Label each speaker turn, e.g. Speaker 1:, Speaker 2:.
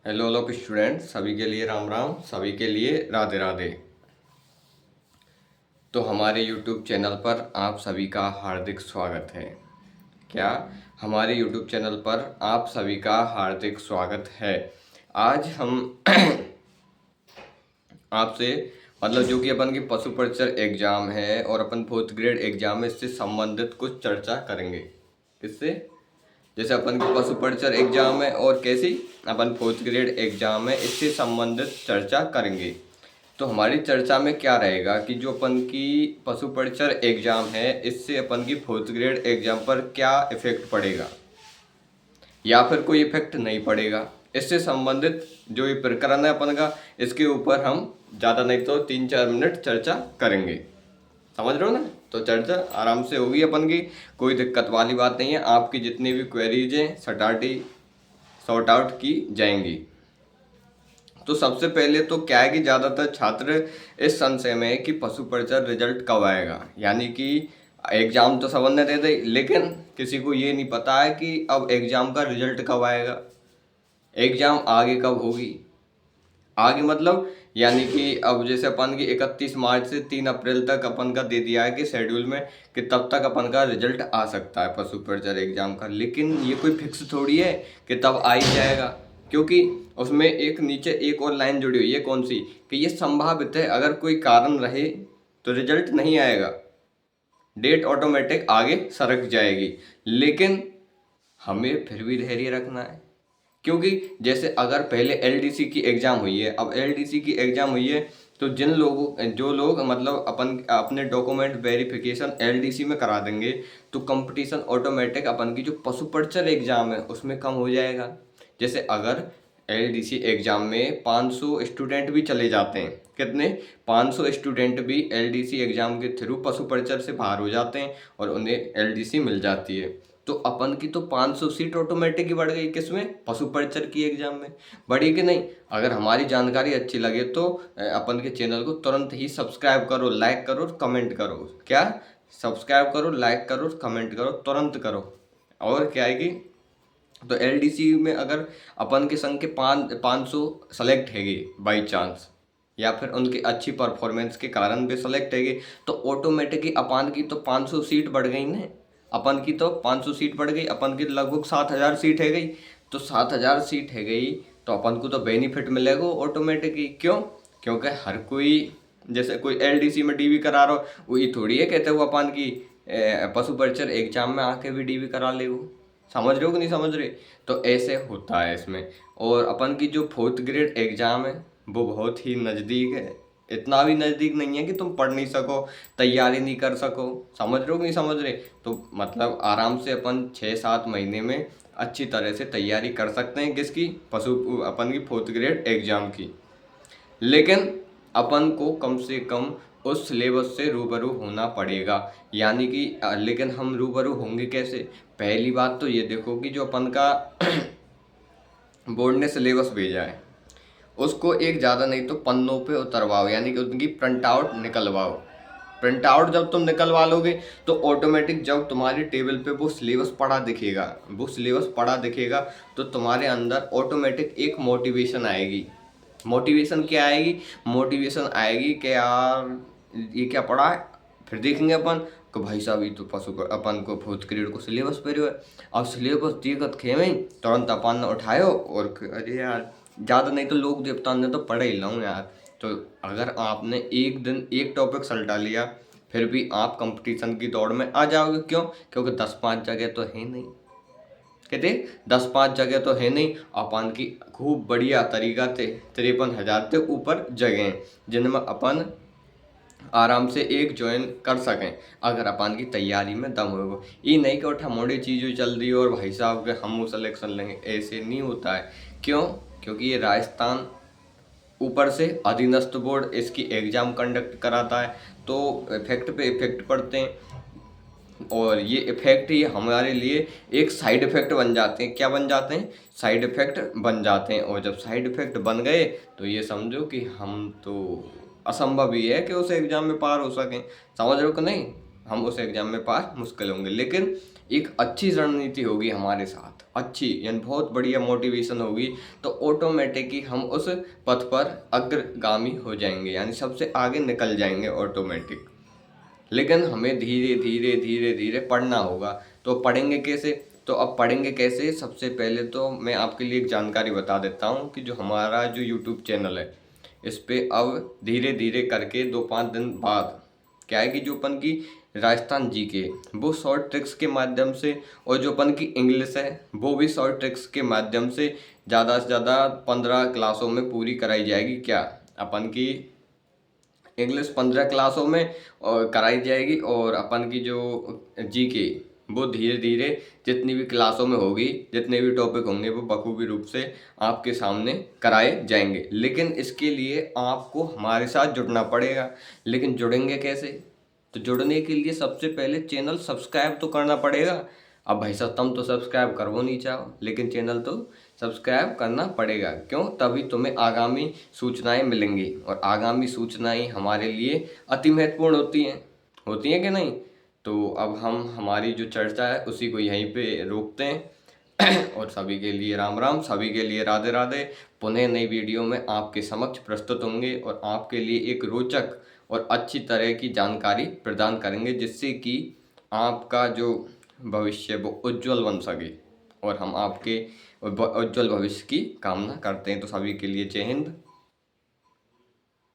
Speaker 1: Hello hello students, सभी के लिए राम राम, सभी के लिए राधे राधे। तो हमारे यूट्यूब चैनल पर आप सभी का हार्दिक स्वागत है। क्या हमारे यूट्यूब चैनल पर आप सभी का हार्दिक स्वागत है। आज हम आपसे जो कि अपन की पशु परिचर एग्जाम है और अपन फोर्थ ग्रेड एग्जाम है, इससे संबंधित कुछ चर्चा करेंगे। इससे जैसे अपन की पशु परिचर एग्जाम है और कैसी अपन फोर्थ ग्रेड एग्जाम है, इससे संबंधित चर्चा करेंगे। तो हमारी चर्चा में क्या रहेगा कि जो अपन की पशु परिचर एग्जाम है, इससे अपन की फोर्थ ग्रेड एग्जाम पर क्या इफेक्ट पड़ेगा या फिर कोई इफेक्ट नहीं पड़ेगा। इससे संबंधित जो ये प्रकरण है अपन का, इसके ऊपर हम ज़्यादा नहीं तो 3-4 मिनट चर्चा करेंगे। समझ रहे हो ना? तो चर्चा आराम से होगी अपन की, कोई दिक्कत वाली बात नहीं है। आपकी जितनी भी क्वेरीज हैं सॉर्ट आउट की जाएंगी। तो सबसे पहले तो क्या है कि ज़्यादातर छात्र इस संशय में है कि पशु परिचर रिजल्ट कब आएगा। यानी कि एग्ज़ाम तो सबने दे दे, लेकिन किसी को ये नहीं पता है कि अब एग्ज़ाम का रिजल्ट कब आएगा, एग्ज़ाम आगे कब होगी। आगे यानी कि अब जैसे अपन की 31 मार्च से 3 अप्रैल तक अपन का दे दिया है कि शेड्यूल में कि तब तक अपन का रिजल्ट आ सकता है पशु परिचर एग्जाम का। लेकिन ये कोई फिक्स थोड़ी है कि तब आ ही जाएगा, क्योंकि उसमें एक नीचे एक और लाइन जुड़ी हुई है। कौन सी? कि ये संभावित है, अगर कोई कारण रहे तो रिजल्ट नहीं आएगा, डेट ऑटोमेटिक आगे सरक जाएगी। लेकिन हमें फिर भी धैर्य रखना है, क्योंकि जैसे अगर पहले एलडीसी की एग्ज़ाम हुई है, अब एलडीसी की एग्ज़ाम हुई है, तो जो लोग अपन अपने डॉक्यूमेंट वेरिफिकेशन एलडीसी में करा देंगे, तो कंपटीशन ऑटोमेटिक अपन की जो पशु परिचर एग्ज़ाम है उसमें कम हो जाएगा। जैसे अगर एलडीसी एग्ज़ाम में 500 स्टूडेंट भी चले जाते हैं, कितने? 500 स्टूडेंट भी एलडीसी एग्ज़ाम के थ्रू पशु परिचर से बाहर हो जाते हैं और उन्हें एलडीसी मिल जाती है, तो अपन की तो 500 सीट ऑटोमेटिक ही बढ़ गई। किसमें? पशु परिचर की एग्जाम में बढ़ी कि नहीं? अगर हमारी जानकारी अच्छी लगे तो अपन के चैनल को तुरंत ही सब्सक्राइब करो, लाइक करो, कमेंट करो। क्या? सब्सक्राइब करो, लाइक करो, कमेंट करो, तुरंत करो। और क्या है कि तो एलडीसी में अगर अपन के संग के 500 सेलेक्ट हैगे बाई चांस, या फिर उनकी अच्छी परफॉर्मेंस के कारण भी सेलेक्ट हैगे, तो ऑटोमेटिकली अपन की तो 500 सीट बढ़ गई ना। अपन की तो 500 सीट बढ़ गई, अपन की लगभग 7,000 सीट है गई। तो 7,000 सीट है गई तो अपन को तो बेनिफिट मिलेगा ऑटोमेटिकली। क्यों? क्योंकि हर कोई, जैसे कोई एलडीसी में डीवी करा रहा हो, वही थोड़ी है कहते हुए अपन की पशु परिचर एग्जाम में आके भी डीवी करा ले। वो समझ रहे हो कि नहीं समझ रहे? तो ऐसे होता है इसमें। और अपन की जो फोर्थ ग्रेड एग्जाम है वो बहुत ही नज़दीक है। इतना भी नज़दीक नहीं है कि तुम पढ़ नहीं सको, तैयारी नहीं कर सको। समझ रहे हो कि नहीं समझ रहे? तो आराम से अपन 6-7 महीने में अच्छी तरह से तैयारी कर सकते हैं। किसकी? अपन की फोर्थ ग्रेड एग्जाम की। लेकिन अपन को कम से कम उस सिलेबस से रूबरू होना पड़ेगा। यानी कि लेकिन हम रूबरू होंगे कैसे? पहली बात तो ये देखो कि जो अपन का बोर्ड ने सिलेबस भेजा है, उसको एक ज़्यादा नहीं तो पन्नों पे उतरवाओ, यानी कि उनकी प्रिंट आउट निकलवाओ। प्रिंट आउट जब तुम निकलवा लोगे तो ऑटोमेटिक जब तुम्हारी टेबल पे वो सिलेबस पढ़ा दिखेगा, तो तुम्हारे अंदर ऑटोमेटिक एक मोटिवेशन आएगी। मोटिवेशन क्या आएगी? मोटिवेशन आएगी कि यार ये क्या पढ़ा है, फिर देखेंगे अपन कि भाई साहब ये तो अपन को फोर्थ ग्रेड को सिलेबस पे है। अब सिलेबस दिक्कत खेमे तुरंत अपन ने उठायो और अरे यार ज़्यादा नहीं तो लोग देवता ने तो पढ़े ही लाऊं यार। तो अगर आपने एक दिन एक टॉपिक सल्टा लिया, फिर भी आप कंपटीशन की दौड़ में आ जाओगे। क्यों? क्योंकि 10-5 जगह तो है नहीं। कहते 10-5 जगह तो है नहीं, अपन की खूब बढ़िया तरीका से 53,000 से ऊपर जगह हैं जिनमें अपन आराम से एक ज्वाइन कर सकें, अगर अपन की तैयारी में दम होगा। ये नहीं कि उठा मोड़ी चीज़ें चल रही और भाई साहब के हम सिलेक्शन लेंगे, ऐसे नहीं होता है। क्यों? क्योंकि ये राजस्थान ऊपर से अधीनस्थ बोर्ड इसकी एग्ज़ाम कंडक्ट कराता है, तो इफेक्ट पे इफेक्ट पड़ते हैं। और ये इफेक्ट ही हमारे लिए एक साइड इफेक्ट बन जाते हैं। क्या बन जाते हैं? साइड इफेक्ट बन जाते हैं। और जब साइड इफेक्ट बन गए तो ये समझो कि हम तो असंभव ही है कि उस एग्ज़ाम में पार हो सकें। समझ रहे हो कि नहीं? हम उस एग्ज़ाम में पार मुश्किल होंगे, लेकिन एक अच्छी रणनीति होगी हमारे साथ। अच्छी यानी बहुत बढ़िया मोटिवेशन होगी तो ऑटोमेटिक ही हम उस पथ पर अग्रगामी हो जाएंगे, यानी सबसे आगे निकल जाएंगे ऑटोमेटिक। लेकिन हमें धीरे धीरे धीरे धीरे पढ़ना होगा। तो पढ़ेंगे कैसे? तो अब पढ़ेंगे कैसे, सबसे पहले तो मैं आपके लिए एक जानकारी बता देता हूँ कि जो हमारा जो यूट्यूब चैनल है इस पे अब धीरे धीरे करके 2-5 दिन बाद क्या है कि जो अपन की राजस्थान जी के वो शॉर्ट ट्रिक्स के माध्यम से, और जो अपन की इंग्लिश है वो भी शॉर्ट ट्रिक्स के माध्यम से ज़्यादा से ज़्यादा 15 क्लासों में पूरी कराई जाएगी। क्या अपन की इंग्लिश 15 क्लासों में और कराई जाएगी, और अपन की जो जीके वो धीरे धीरे जितनी भी क्लासों में होगी, जितने भी टॉपिक होंगे वो बखूबी रूप से आपके सामने कराए जाएंगे। लेकिन इसके लिए आपको हमारे साथ जुड़ना पड़ेगा। लेकिन जुड़ेंगे कैसे? तो जुड़ने के लिए सबसे पहले चैनल सब्सक्राइब तो करना पड़ेगा। अब भाई साहब तुम तो सब्सक्राइब कर वो नहीं चाहो, लेकिन चैनल तो सब्सक्राइब करना पड़ेगा। क्यों? तभी तुम्हें आगामी सूचनाएं मिलेंगी, और आगामी सूचनाएं हमारे लिए अति महत्वपूर्ण होती हैं कि नहीं? तो अब हम हमारी जो चर्चा है उसी को यहीं पे रोकते हैं और सभी के लिए राम राम, सभी के लिए राधे राधे। पुनः नई वीडियो में आपके समक्ष प्रस्तुत होंगे और आपके लिए एक रोचक और अच्छी तरह की जानकारी प्रदान करेंगे, जिससे कि आपका जो भविष्य वो उज्जवल बन सके, और हम आपके उज्जवल भविष्य की कामना करते हैं। तो सभी के लिए जय हिंद।